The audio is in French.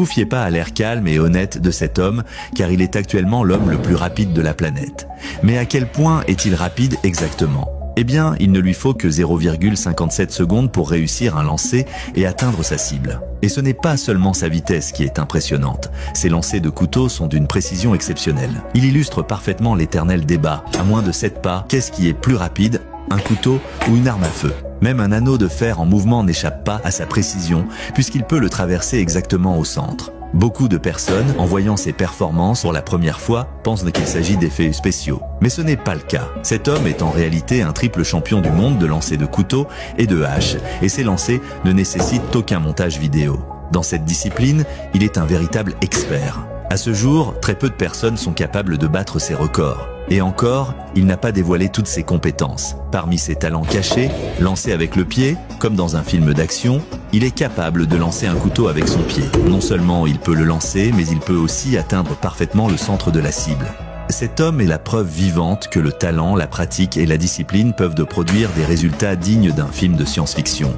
vous fiez pas à l'air calme et honnête de cet homme, car il est actuellement l'homme le plus rapide de la planète. Mais à quel point est-il rapide exactement ? Eh bien, il ne lui faut que 0,57 secondes pour réussir un lancer et atteindre sa cible. Et ce n'est pas seulement sa vitesse qui est impressionnante. Ses lancers de couteau sont d'une précision exceptionnelle. Il illustre parfaitement l'éternel débat. À moins de 7 pas, qu'est-ce qui est plus rapide, un couteau ou une arme à feu ? Même un anneau de fer en mouvement n'échappe pas à sa précision, puisqu'il peut le traverser exactement au centre. Beaucoup de personnes, en voyant ses performances pour la première fois, pensent qu'il s'agit d'effets spéciaux. Mais ce n'est pas le cas. Cet homme est en réalité un triple champion du monde de lancer de couteau et de hache, et ses lancers ne nécessitent aucun montage vidéo. Dans cette discipline, il est un véritable expert. À ce jour, très peu de personnes sont capables de battre ses records. Et encore, il n'a pas dévoilé toutes ses compétences. Parmi ses talents cachés, lancer avec le pied, comme dans un film d'action, il est capable de lancer un couteau avec son pied. Non seulement il peut le lancer, mais il peut aussi atteindre parfaitement le centre de la cible. Cet homme est la preuve vivante que le talent, la pratique et la discipline peuvent produire des résultats dignes d'un film de science-fiction.